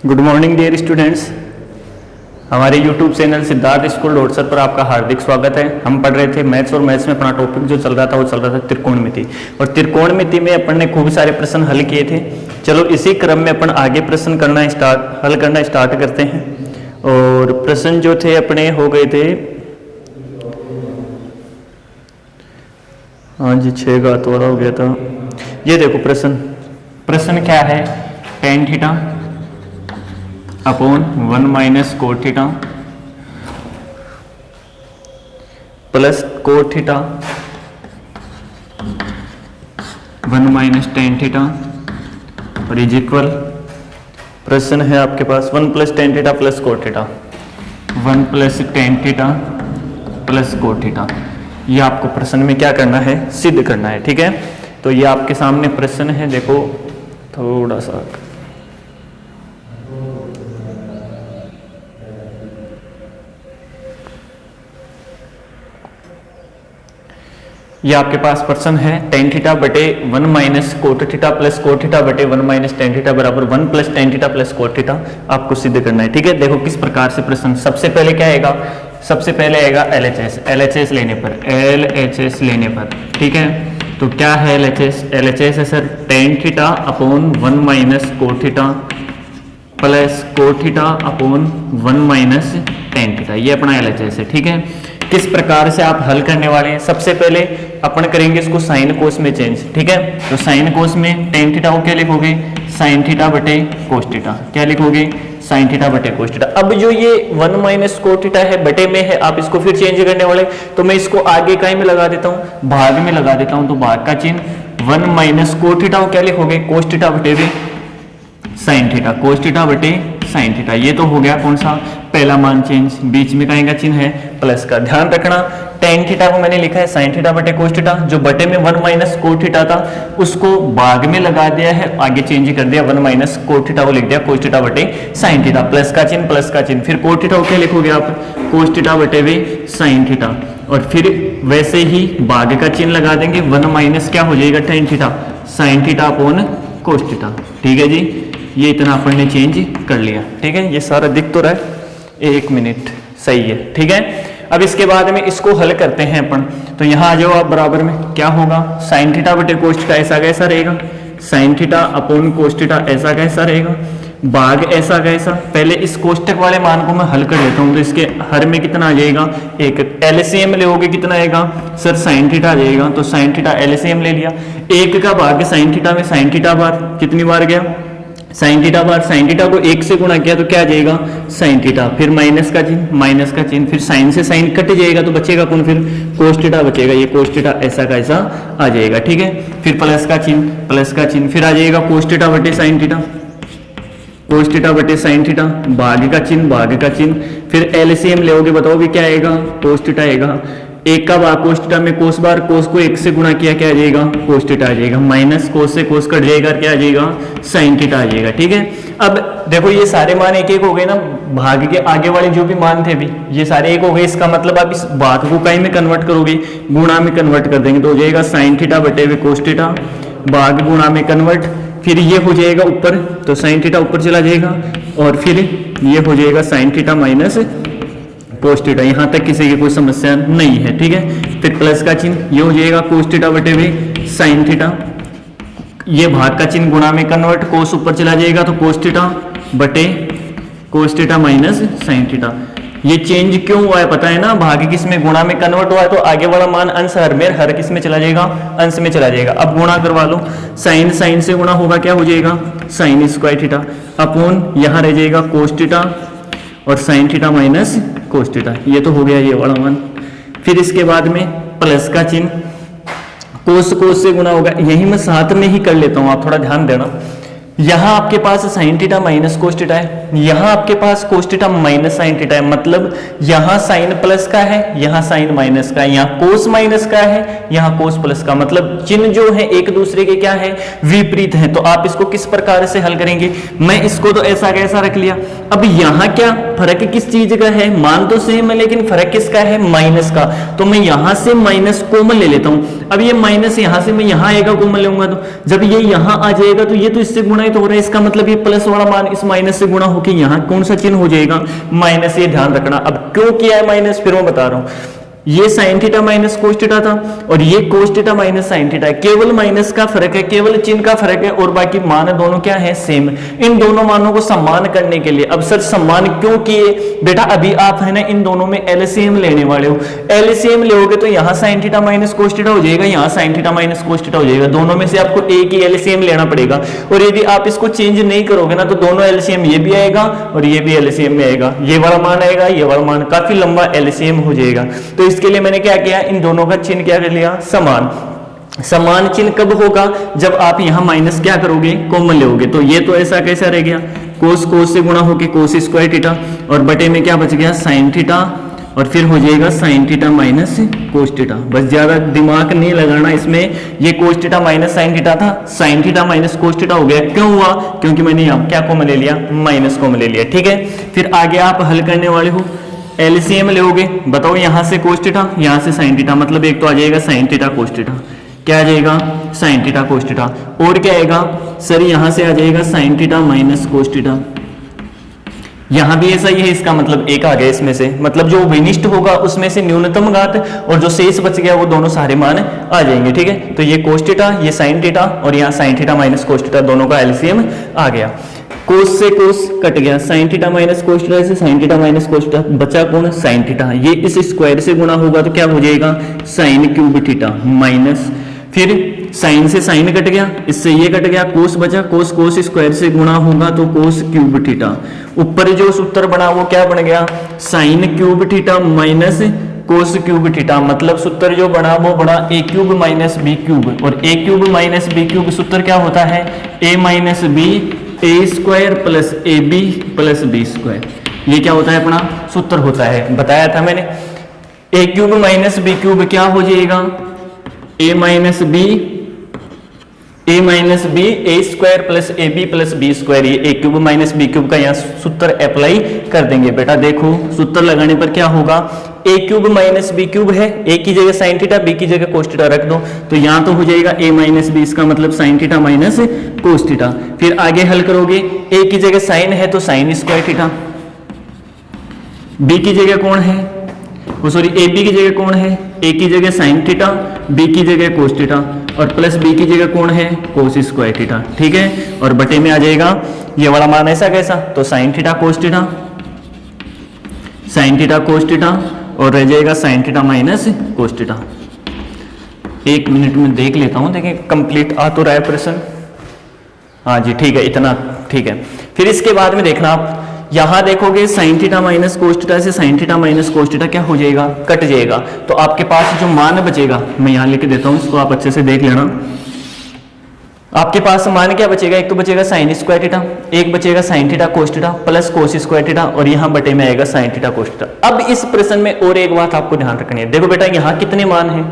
Good morning dear students. हमारे YouTube channel Siddharth school डोरसर पर आपका हार्दिक स्वागत है। हम पढ़ रहे थे मैथ्स और मैथ्स में अपना टॉपिक जो चल रहा था वो चल रहा था त्रिकोणमिति। और त्रिकोणमिति में अपन ने खूब सारे प्रश्न हल किए थे। चलो इसी क्रम में अपन आगे प्रश्न हल करना स्टार्ट करते हैं। और प्रश्न जो थे अपने हो गए थे, हाँ जी 6 घात वाला हो गया था। ये देखो प्रश्न क्या है, tan theta upon 1 minus cot theta plus cot theta 1 minus tan theta और इज इक्वल, प्रश्न है आपके पास 1 plus tan theta plus cot theta, 1 plus tan theta plus cot theta. ये आपको प्रश्न में क्या करना है, सिद्ध करना है। ठीक है, तो ये आपके सामने प्रश्न है। देखो थोड़ा सा, ये आपके पास प्रश्न है tan थीटा बटे 1 minus cot theta plus cot theta बटे 1 माइनस tan थीटा बराबर 1 plus tan theta plus cot theta आपको सिद्ध करना है। ठीक है, देखो किस प्रकार से प्रश्न, सबसे पहले क्या आएगा, सबसे पहले आएगा LHS लेने पर। ठीक है, तो क्या है LHS है sir tan theta upon 1 minus cot theta plus cot theta upon 1 minus tan theta, ये अपना LHS है। ठीक है, किस प्रकार से आप हल करने वाले हैं, सबसे पहले अपन करेंगे इसको साइन कोस में चेंज। ठीक है, तो साइन कोस में tan थीटा को क्या लिखोगे, साइन थीटा बटे कोस थीटा, क्या लिखोगे, साइन थीटा बटे कोस थीटा। अब जो ये 1 माइनस कोस थीटा है बटे में है, आप इसको फिर चेंज करने वाले, तो मैं इसको आगे काय में लगा देता हूँ, भाग में लगा देता हूँ। तो भाग का चिन्ह 1 माइनस कोस थीटा को क्या लिखोगे, कोस थीटा बटे साइन थीटा, कोस थीटा बटे साइन थीटा। ये तो हो गया कौन सा, पहला मान चेंज। बीच में का चिन्ह है प्लस का, ध्यान रखना tan थीटा को मैंने लिखा है साइन थीटा बटे कोस थीटा, जो बटे में 1 माइनस कोस थीटा था उसको भाग में लगा दिया है, आगे चेंज कर दिया, 1 माइनस कोस थीटा को लिख दिया कोस थीटा बटे साइन थीटा, प्लस का चिन्ह, फिर कोस थीटा को क्या लिखोगे आप, कोस थीटा बटे साइन थीटा, और फिर वैसे ही भाग का चिन्ह लगा देंगे, 1 माइनस क्या हो जाएगा tan theta, sine theta upon कोस थीटा। ठीक है जी, ये इतना अपन ने चेंज कर लिया। ठीक है, ये सारा दिख तो रहा है, 1 मिनट, सही है। ठीक है, अब इसके बाद में इसको हल करते हैं अपन। तो यहाँ आ जाओ आप, बराबर में क्या होगा, साइन थीटा बटे कोस थीटा ऐसा कैसा रहेगा, sine theta upon cos theta ऐसा कैसा रहेगा, भाग ऐसा कैसा। पहले इस कोष्टक वाले मान को मैं हल कर देता हूँ, तो इसके हर में कितना आ जाएगा, एक LCM लोगे कितना आएगा सर, साइन थीटा आ जाएगा, तो साइन थीटा LCM ले लिया, एक का भाग साइन थीटा में, साइन थीटा बार कितनी बार गया, साइन थीटा बार, साइन थीटा को 1 से गुणा किया तो क्या आ जाएगा, साइन थीटा, फिर माइनस का चिन्ह, फिर साइन से साइन कट जाएगा तो बचेगा कौन, फिर कोस थीटा बचेगा, ये कोस थीटा ऐसा का ऐसा आ जाएगा। ठीक है, फिर प्लस का चिन्ह, फिर आ जाएगा कोस थीटा बटे साइन थीटा, कोस थीटा बटे साइन थीटा, भाग का चिन्ह, फिर LCM लोगे, बताओ भी क्या आएगा, कोस थीटा आएगा, एक का भाग कोस थीटा में कोस बार, कोस को 1 से गुणा किया क्या आ जाएगा, कोस थीटा आ जाएगा, माइनस कोस से कोस कट जाएगा, क्या आ जाएगा, साइन थीटा आ जाएगा। ठीक है, अब देखो ये सारे मान एक एक हो गए ना, भाग के आगे वाले जो भी मान थे भी ये सारे एक हो गए। इसका मतलब आप इस भाग को कहीं में कन्वर्ट करोगे, गुणा में कन्वर्ट कर देंगे, तो हो जाएगा साइन थीटा बटे कोस थीटा, भाग गुणा में कन्वर्ट, फिर ये हो जाएगा ऊपर, तो साइन थीटा ऊपर चला जाएगा, और फिर ये हो जाएगा sine theta minus cos theta. यहाँ तक किसी की कोई समस्या नहीं है। ठीक है, फिर प्लस का चिन्ह, ये हो जाएगा कोस थीटा बटे साइन थीटा, ये भाग का चिन्ह गुणा में कन्वर्ट, कोस ऊपर चला जाएगा तो कोस थीटा बटे कोस थीटा माइनस साइन थीटा। ये चेंज क्यों हुआ है पता है ना, भाग किस में, गुणा में कन्वर्ट हुआ है, तो आगे वाला मान अंश हर किस में चला जाएगा, अंश में चला जाएगा। अब गुणा करवा लो, साइन से गुणा होगा, क्या हो जाएगा, साइन स्क्वायर थीटा अपॉन यहाँ रह जाएगा कोस थीटा और sign theta minus cos theta, ये तो हो गया ये वाला मान। फिर इसके बाद में प्लस का चिन्ह, कोस से गुणा होगा, यही मैं साथ में ही कर लेता हूं, आप थोड़ा ध्यान देना। यहाँ आपके पास sine theta minus cos theta है, यहाँ आपके पास cos theta minus sine theta है, मतलब यहाँ साइन प्लस का है, यहाँ साइन माइनस का है, यहाँ कोस माइनस का है, यहाँ कोस प्लस का, मतलब चिन्ह जो है एक दूसरे के क्या है, विपरीत है। तो आप इसको किस प्रकार से हल करेंगे, मैं इसको तो ऐसा कैसा रख लिया। अब यहाँ क्या फर्क किस चीज का है, मान तो सेम है लेकिन फर्क किसका है, माइनस का, तो मैं यहाँ से माइनस कॉमन ले लेता हूँ। अब ये माइनस यहाँ से मैं यहाँ आएगा कॉमन लूंगा, तो जब ये यहाँ आ जाएगा तो ये तो इससे गुणा गुना ही तो हो रहा है, इसका मतलब ये प्लस वाला मान इस माइनस से गुना होके यहाँ कौन सा चिन्ह हो जाएगा, माइनस। ये ध्यान रखना। अब क्यों किया है माइनस, फिर मैं बता रहा हूं। ये sine theta minus cos theta था और ये cos theta minus sine theta है, केवल माइनस का फर्क है, केवल चिन्ह का फर्क है और बाकी मान दोनों क्या है, सेम। इन दोनों मानों को सम्मान करने के लिए, अब सर सम्मान क्यों किए बेटा, अभी आप है ना इन दोनों में एलसीएम लेने वाले हो। एलसीएम लोगे तो यहाँ sine theta minus cos theta हो जाएगा, यहाँ sine theta minus cos theta हो जाएगा। दोनों में से आपको एक ही एलसीएम लेना पड़ेगा और यदि आप इसको चेंज नहीं करोगे ना तो दोनों एलसीएम, ये भी आएगा और ये भी एलसीएम में आएगा, ये वाला मान आएगा, ये वाला मान, काफी लंबा एलसीएम हो जाएगा। तो इसके लिए मैंने क्या किया, इन दोनों का चिन्ह क्या कर लिया, समान। समान चिन्ह कब होगा, जब आप यहां माइनस क्या करोगे, कॉमन लोगे। तो ये तो ऐसा कैसा रह गया, कोस कोस से गुणा होके कोस स्क्वायर थीटा और बटे में क्या बच गया, साइन थीटा और फिर हो जाएगा sine theta minus cos theta. बस ज्यादा दिमाग नहीं लगाना इसमें। ये cos theta minus sine theta था, sine theta minus cos theta हो गया। क्यों हुआ, क्योंकि मैंने यहाँ क्या कॉमन ले लिया, माइनस कॉमन ले लिया। ठीक है, फिर आगे आप हल करने वाले हो, एलसीएम लोगे। बताओ यहां से कोस थीटा, यहां से साइन थीटा, मतलब एक तो आ जाएगा साइन थीटा कोस थीटा, क्या आ जाएगा, साइन थीटा कोस थीटा। और क्या आएगा सर, यहां से आ जाएगा sine theta minus cos theta. यहां भी ऐसा ही है, इसका मतलब एक आ गया इसमें से, मतलब जो विनिष्ट होगा उसमें से न्यूनतम घात और जो शेष बच गया वो दोनों सारे मान आ जाएंगे। ठीक है, तो ये कोस थीटा, ये साइन थीटा और यहाँ sine theta minus cos theta, दोनों का एलसीएम आ गया। कोस से कोस कट गया, sine theta minus cos theta से sine theta minus cos theta, बचा कौन, साइन थीटा। ये इस स्क्वायर से गुणा होगा तो क्या हो जाएगा, साइन क्यूब थीटा माइनस, फिर साइन से साइन कट गया, इससे ये कट गया, कोस बचा, कोस कोस स्क्वायर से गुणा होगा तो कोस क्यूब थीटा। ऊपर जो सूत्र बना वो क्या बन गया, sine cube theta minus cos cube theta, मतलब सूत्र जो बना वो बना a cube minus B cube. और a cube minus B cube सूत्र क्या होता है, a minus b A square plus a b plus B square. ये क्या होता है, अपना सूत्र होता है, बताया था मैंने। A cube minus B cube क्या हो जाएगा, a minus b A square plus a b plus B square. ये a cube minus B cube का यहाँ सूत्र अप्लाई कर देंगे। बेटा देखो सूत्र लगाने पर क्या होगा, ए क्यूब माइनस बी क्यूब है, ए की जगह साइन थीटा, बी की जगह कोस थीटा रख दो, तो यहाँ तो हो जाएगा ए माइनस बी, इसका मतलब sign theta minus cos theta. फिर आगे हल करोगे, ए की जगह साइन है तो साइन स्क्वायर थीटा, बी की जगह कौन है, सॉरी ए बी की जगह कौन है, ए की जगह साइन थीटा, बी की जगह कोस थीटा और प्लस बी की जगह कौन है, कोस स्क्वायर थीटा। ठीक है, और बटे में आ जाएगा ये वाला मान, ऐसा कैसा, तो sine theta cos theta, sine theta cos theta और रह जाएगा sine theta minus cos theta. एक मिनट में देख लेता हूं, देखिए कंप्लीट आ तो रहा है प्रश्न। हाँ जी ठीक है, इतना ठीक है। फिर इसके बाद में देखना आप यहां देखोगे sine theta minus cos theta से sine theta minus cos theta क्या हो जाएगा, कट जाएगा। तो आपके पास जो मान बचेगा, मैं यहां लिख देता हूं, इसको आप अच्छे से देख लेना। आपके पास मान क्या बचेगा, एक तो बचेगा साइन स्क्वायर थीटा, एक बचेगा sign theta cos theta plus cos square theta और यहां बटे में आएगा साइन थीटा कोस थीटा। अब इस प्रश्न में और एक बात आपको ध्यान रखनी है, देखो बेटा यहां कितने मान है,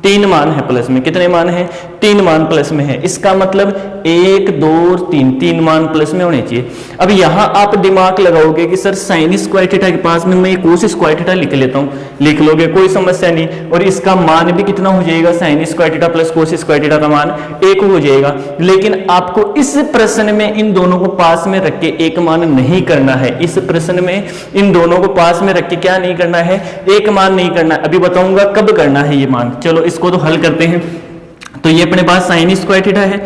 3 मान है प्लस में, कितने मान है, 3 मान प्लस में है। इसका मतलब 1 2 3, 3 मान प्लस में होने चाहिए। अब यहां आप दिमाग लगाओगे कि सर साइन स्क्वायर थीटा के पास में मैं कोस स्क्वायर थीटा लिख लेता हूं, लिख लोगे कोई समस्या नहीं, और इसका मान भी कितना हो जाएगा, sign square theta plus cos square theta का मान 1 हो जाएगा। लेकिन आपको इस प्रश्न में इन दोनों को पास में रख के एक मान नहीं करना है, इस प्रश्न में इन दोनों को पास में रख के क्या नहीं करना है, एक मान नहीं करना। अभी बताऊंगा कब करना है ये मान। चलो इसको तो हल करते हैं। तो ये अपने पास साइन स्क्वायर थीटा है,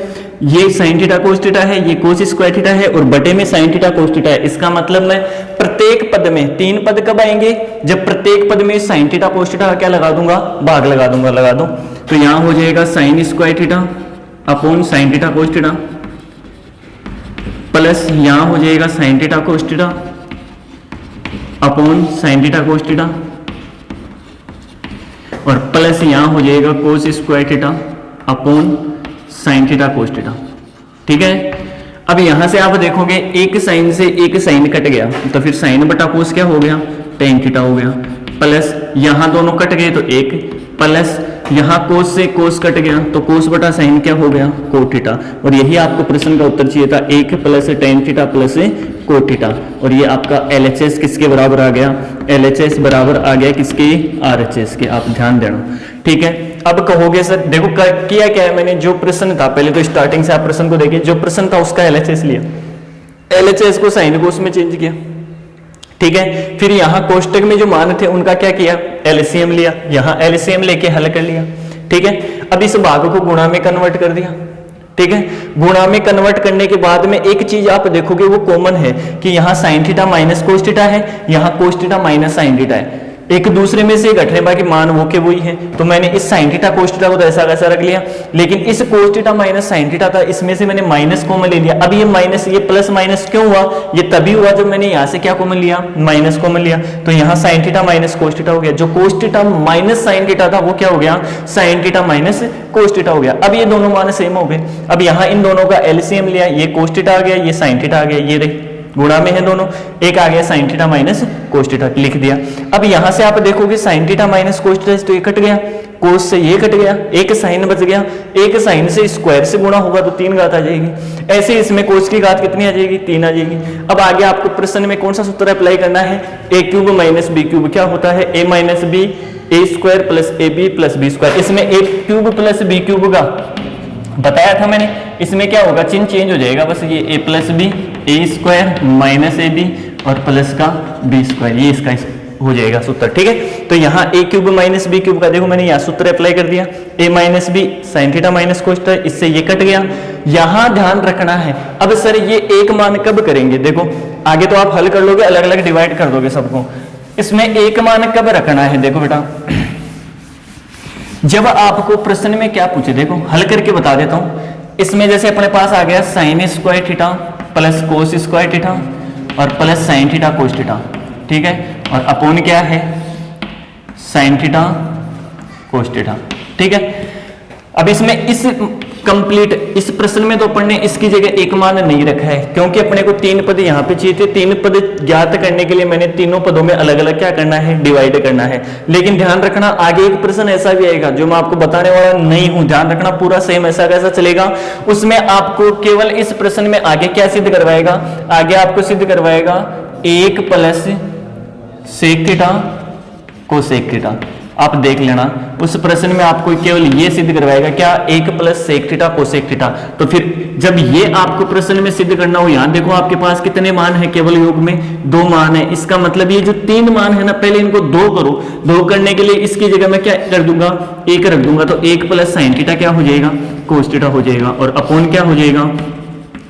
ये साइन थीटा कोस थीटा है, ये कोस स्क्वायर थीटा है और बटे में साइन थीटा कोस थीटा है। इसका मतलब मैं प्रत्येक पद में 3 पद कब आएंगे, जब प्रत्येक पद में साइन थीटा कोस थीटा का क्या लगा दूंगा, भाग लगा दूंगा, लगा दो। तो यहां हो जाएगा sign square theta upon sine theta cos theta plus यहां हो जाएगा sine theta cos theta upon sine theta cos theta और प्लस यहां हो जाएगा कोस square theta upon sine theta cos theta. ठीक है, अब यहां से आप देखोगे एक साइन से एक साइन कट गया, तो फिर साइन बटा कोस क्या हो गया, टेन थीटा हो गया, प्लस यहां दोनों कट गए तो एक, प्लस यहां कोस से कोस कट गया तो कोस बटा साइन क्या हो गया, कोट थीटा। और यही आपको प्रश्न का उत्तर चाहिए था, 1 plus tan theta plus cot theta. और ये आपका LHS किसके बराबर आ गया, LHS बराबर आ गया किसके, RHS के। आप ध्यान देना, ठीक है। अब कहोगे सर देखो किया क्या है मैंने, जो प्रश्न था पहले तो स्टार्टिंग से आप प्रश्न को देखिए, जो प्रश्न था उसका एलएचएस लिया, एलएचएस को साइन को उसमें चेंज किया, ठीक है। फिर यहाँ कोष्टक में जो मान थे उनका क्या किया, एलसीएम लिया, यहाँ एलसीएम लेके हल कर लिया, ठीक है। अब इस भाग को गुणा में कन्वर्ट कर दिया, ठीक है। गुणा में कन्वर्ट करने के बाद में एक चीज आप देखोगे वो कॉमन है कि यहाँ sine theta minus cos theta है, यहाँ कोस थीटा माइनस साइन थीटा है, एक दूसरे में से घट रहे बाकी मान वो के वही है। तो मैंने इस साइन थीटा कोस थीटा को तो ऐसा कैसा रख लिया, लेकिन इस कोस थीटा माइनस साइन थीटा था, इसमें से मैंने माइनस कॉमन ले लिया। अब ये माइनस ये प्लस माइनस क्यों हुआ, ये तभी हुआ जब मैंने यहाँ से क्या कॉमन लिया, माइनस कॉमन लिया। तो यहाँ sine theta minus cos theta हो गया, जो कोस थीटा माइनस साइन थीटा था वो क्या हो गया, sine theta minus cos theta हो गया। अब ये दोनों मान सेम हो गए। अब यहाँ इन दोनों का एलसीएम लिया, ये कोस थीटा आ गया, ये साइन थीटा आ गया, ये रही गुणा में है दोनों, एक आ गया sine theta minus cos theta लिख दिया। अब यहां से आप देखोगे sine theta minus cos theta तो ये कट गया, कोस से ये कट गया, एक साइन बच गया, एक साइन से स्क्वायर से गुणा होगा तो 3 घात आ जाएगी। ऐसे इसमें कोस की घात कितनी आ जाएगी, 3 आ जाएगी। अब आगे आपको प्रश्न में कौन सा सूत्र अप्लाई करना है, a cube minus B cube क्या होता है, a minus b A square plus a b plus B square. इसमें a cube plus b cube का बताया था मैंने, इसमें क्या होगा, चिन्ह चेंज हो जाएगा बस, ये a plus B A square minus A B और प्लस का बी स्क्वायर, ये इसका हो जाएगा सूत्र, ठीक है। तो यहाँ a cube minus B cube का देखो मैंने यहाँ सूत्र अप्लाई कर दिया, a minus B sine theta minus cos theta, इससे ये कट गया। यहाँ ध्यान रखना है, अब सर ये एक मान कब करेंगे, देखो आगे तो आप हल कर लोगे, अलग अलग डिवाइड कर दोगे सबको, इसमें एक मान कब रखना है, देखो बेटा जब आपको प्रश्न में क्या पूछे, देखो हल करके बता देता हूं। इसमें जैसे अपने पास आ गया sine square theta plus cos square theta और plus sine theta cos theta, ठीक है, और अपोन क्या है साइन थीटा कोस थीटा, ठीक है। अब इसमें इस कंप्लीट इस प्रश्न में तो अपन ने इसकी जगह एक मान नहीं रखा है, क्योंकि अपने को 3 पद यहाँ पे चाहिए थे। 3 पद ज्ञात करने के लिए मैंने तीनों पदों में अलग अलग क्या करना है, डिवाइड करना है। लेकिन ध्यान रखना आगे एक प्रश्न ऐसा भी आएगा जो मैं आपको बताने वाला नहीं हूं, ध्यान रखना पूरा सेम ऐसा कैसा चलेगा। उसमें आपको केवल इस प्रश्न में आगे क्या सिद्ध करवाएगा, आगे आपको सिद्ध करवाएगा 1 plus sec theta cosec theta. आप देख लेना उस प्रश्न में आपको केवल ये सिद्ध करवाएगा क्या, 1 plus sec theta cosec theta. तो फिर जब ये आपको प्रश्न में सिद्ध करना हो, यहां देखो आपके पास कितने मान है, केवल योग में 2 मान है। इसका मतलब ये जो 3 मान है ना, पहले इनको 2 करो, 2 करने के लिए इसकी जगह मैं क्या कर दूंगा, 1 रख दूंगा। तो 1 प्लस साइन थीटा क्या हो जाएगा, कोस थीटा हो जाएगा, और अपोन क्या हो जाएगा,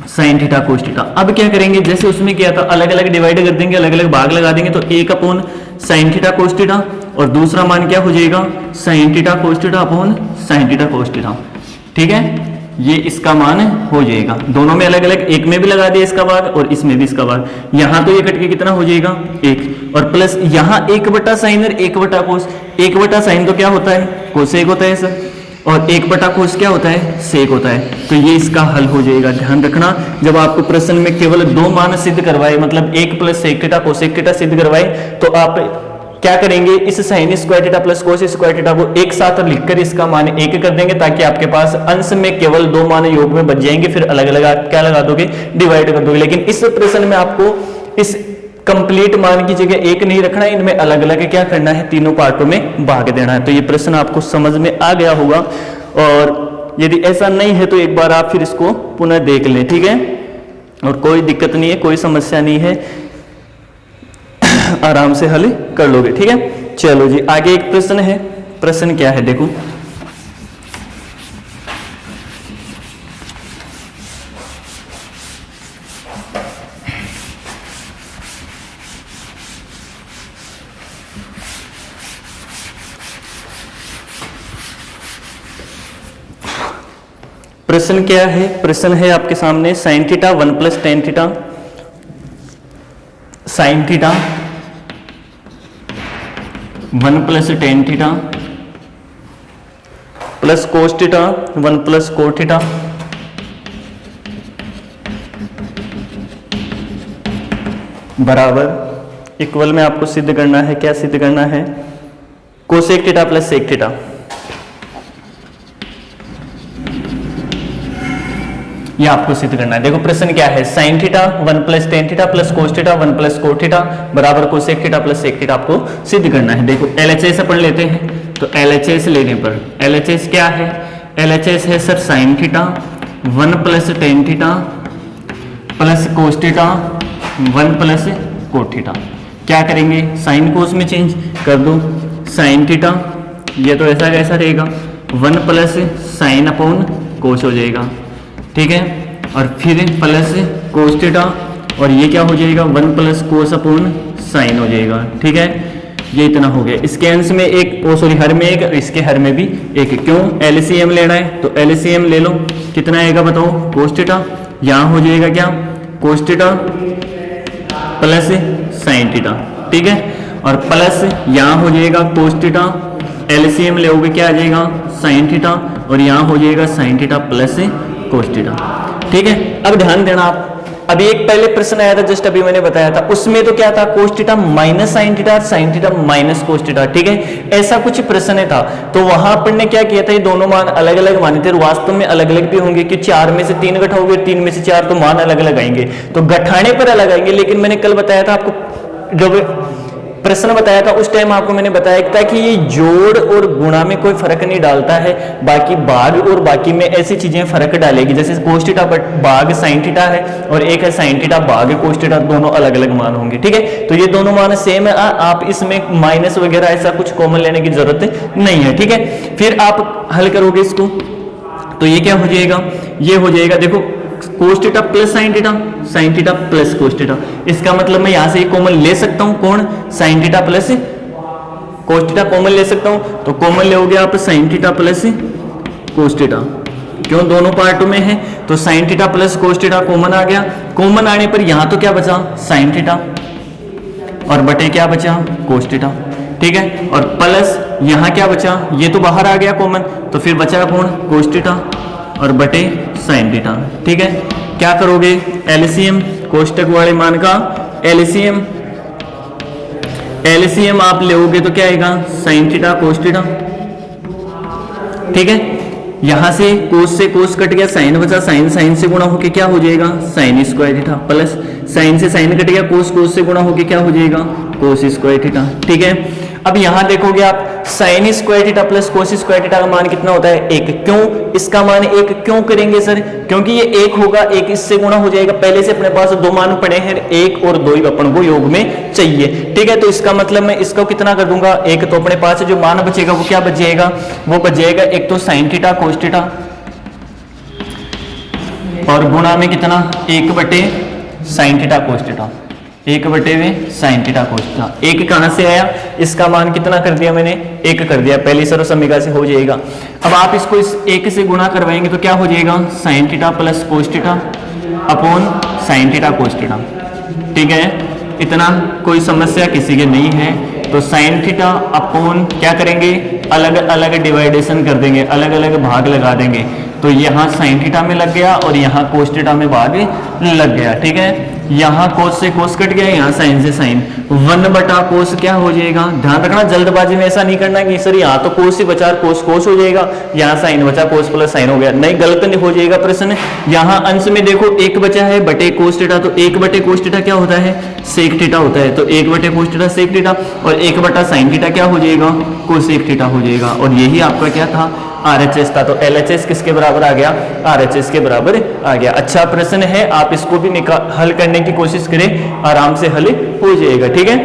साइन थीटा कोस थीटा। अब क्या करेंगे, जैसे उसमें किया था अलग अलग डिवाइड कर देंगे, अलग अलग भाग लगा देंगे। तो 1 upon sign theta cos theta और दूसरा मान क्या हो जाएगा, sine theta cos theta upon sign theta cos theta, ठीक है। ये इसका मान हो जाएगा, दोनों में अलग अलग, एक में भी लगा दिया इसका भाग और इसमें भी इसका भाग। यहां तो ये कट के कितना हो जाएगा 1, और प्लस यहां 1 बटा साइन और 1 बटा कोस। 1 बटा साइन तो क्या होता है, कोसेक होता है सर, और 1 बटा कोस क्या होता है, सेक होता है। तो ये इसका हल हो जाएगा। ध्यान रखना जब आपको प्रश्न में केवल 2 मान सिद्ध करवाए, मतलब 1 plus sec theta cosec theta सिद्ध करवाए, तो आप क्या करेंगे, इस sine square theta plus cos square theta को एक साथ लिखकर इसका मान 1 कर देंगे, ताकि आपके पास अंश में केवल 2 मान योग में बच जाएंगे। फिर अलग अलग आप क्या लगा दोगे, डिवाइड कर दोगे। लेकिन इस प्रश्न में आपको इस कंप्लीट मान की जगह 1 नहीं रखना है, इनमें अलग अलग क्या करना है, तीनों पार्टों में भाग देना है। तो ये प्रश्न आपको समझ में आ गया होगा, और यदि ऐसा नहीं है तो एक बार आप फिर इसको पुनः देख लें, ठीक है। और कोई दिक्कत नहीं है, कोई समस्या नहीं है, आराम से हल कर लोगे, ठीक है। चलो जी आगे एक प्रश्न है, प्रश्न क्या है देखो, प्रश्न क्या है, प्रश्न है आपके सामने sine theta 1 plus tan theta, sine theta 1 plus tan theta plus cos theta 1 plus cot theta बराबर इक्वल में आपको सिद्ध करना है, क्या सिद्ध करना है, cosec theta plus sec theta. ये आपको सिद्ध करना है। देखो प्रश्न क्या है, sine theta 1 plus tan theta plus cos theta 1 plus cot theta बराबर cosec theta plus sec theta आपको सिद्ध करना है। देखो एलएचएस अपन लेते हैं, तो LHS लेने पर LHS क्या है, LHS है sir sign theta 1 plus tan theta plus cos theta 1 plus cot theta. क्या करेंगे, साइन कोस में चेंज कर दो, साइन थीटा ये तो ऐसा कैसा रहेगा 1 प्लस साइन अपॉन कोस हो जाएगा, ठीक है, और फिर प्लस कोस थीटा और ये क्या हो जाएगा 1 प्लस कोस अपॉन साइन हो जाएगा, ठीक है। ये इतना हो गया, इसके अंश में एक हर में एक, इसके हर में भी एक, क्यों LCM लेना है तो LCM ले लो, कितना आएगा बताओ कोस थीटा, यहाँ हो जाएगा क्या कोस थीटा प्लस साइन थीटा, ठीक है, और प्लस यहाँ हो जाएगा कोस थीटा, LCM लोगे क्या आ जाएगा साइन थीटा और यहाँ हो जाएगा sine theta plus cos theta, ठीक है। अब ध्यान देना आप, अभी एक पहले प्रश्न आया था जस्ट अभी मैंने बताया था, उसमें तो क्या था कोस theta minus sine theta, sine theta minus cos theta, ठीक है, ऐसा कुछ प्रश्न था। तो वहां अपन ने क्या किया था, ये दोनों मान अलग अलग माने थे, वास्तव में अलग अलग भी होंगे कि 4 में से 3 घटाओगे 3 में से 4 तो मान अलग अलग आएंगे, तो घटाने पर अलग आएंगे। लेकिन मैंने कल बताया था आपको, जब प्रश्न बताया था उस टाइम आपको मैंने बताया था कि ये जोड़ और गुणा में कोई फर्क नहीं डालता है, बाकी भाग और बाकी में ऐसी चीजें फर्क डालेगी, जैसे कोस थीटा भाग साइन थीटा है और एक है साइन थीटा भाग कोस थीटा, दोनों अलग अलग मान होंगे, ठीक है। तो ये दोनों मान सेम है, आप इसमें माइनस वगैरह ऐसा कुछ कॉमन लेने की जरूरत नहीं है, ठीक है। फिर आप हल करोगे इसको तो ये क्या हो जाएगा, ये हो जाएगा देखो कोस theta plus sine theta, sine theta plus cos theta, इसका मतलब मैं यहां से कॉमन ले सकता हूं, कौन sine theta plus cos theta common ले सकता हूं, तो कॉमन लोगे आप sine theta plus cos theta, क्यों दोनों पार्टों में है, तो sine theta plus cos theta common आ गया। कॉमन आने पर यहां तो क्या बचा साइन थीटा और बटे क्या बचा कोस थीटा, ठीक है, और प्लस यहां क्या बचा, ये तो बाहर आ गया कॉमन, तो फिर बचा कौन कोस थीटा और बटे साइन थीटा, ठीक है। क्या करोगे LCM कोष्टक वाले मान का LCM आप लोगे तो क्या आएगा साइन थीटा कोस थीटा, ठीक है। यहां से कोस कट गया, साइन बचा, साइन से गुणा होके क्या हो जाएगा sign square theta, plus sign से साइन कट गया, कोस से गुणा होके क्या हो जाएगा कोस स्क्वायर थीटा, ठीक है। अब यहां देखोगे आप sign square theta plus cos square theta का मान कितना होता है 1, क्यों इसका मान 1 क्यों करेंगे सर, क्योंकि ये 1 होगा, 1 इससे गुणा हो जाएगा, पहले से अपने पास 2 मान पड़े हैं, 1 और 2 अपन को योग में चाहिए, ठीक है। तो इसका मतलब मैं इसको कितना कर दूंगा 1, तो अपने पास जो मान बचेगा वो क्या बच जाएगा, वो बच जाएगा एक तो साइन थीटा कोस थीटा और गुणा में कितना 1 बटे साइन थीटा कोस थीटा, 1 बटे में साइन थीटा कोस थीटा, 1 कहां से आया, इसका मान कितना कर दिया मैंने 1 कर दिया, पहली सर्व समीकरण से हो जाएगा। अब आप इसको इस 1 से गुणा करवाएंगे तो क्या हो जाएगा sine theta plus cos theta upon sine theta cos theta, ठीक है। इतना कोई समस्या किसी के नहीं है, तो साइन थीटा अपॉन क्या करेंगे अलग अलग डिवाइडेशन कर देंगे, अलग अलग भाग लगा देंगे, तो यहाँ साइन थीटा में लग गया और यहाँ कोस थीटा में भाग लग गया, ठीक है। यहाँ कोस से कोस कट गया, यहाँ साइन से साइन, 1 बटा कोस क्या हो जाएगा, ध्यान रखना जल्दबाजी में ऐसा नहीं करना कि सर यहाँ तो कोस ही बचा कोस हो जाएगा, यहाँ साइन बचा कोस प्लस साइन हो गया, नहीं गलत नहीं हो जाएगा प्रश्न। यहाँ अंश में देखो 1 बचा है बटे कोस थीटा, तो 1 बटे कोस थीटा क्या होता है सेक थीटा होता है, तो 1 बटे कोस थीटा सेक थीटा और 1 बटा साइन थीटा क्या हो जाएगा कोसेक थीटा हो जाएगा, और यही आपका क्या था RHS था। तो LHS किसके बराबर आ गया RHS के बराबर आ गया। अच्छा प्रश्न है, आप इसको भी हल करने की कोशिश करें, आराम से हल हो जाएगा, ठीक है।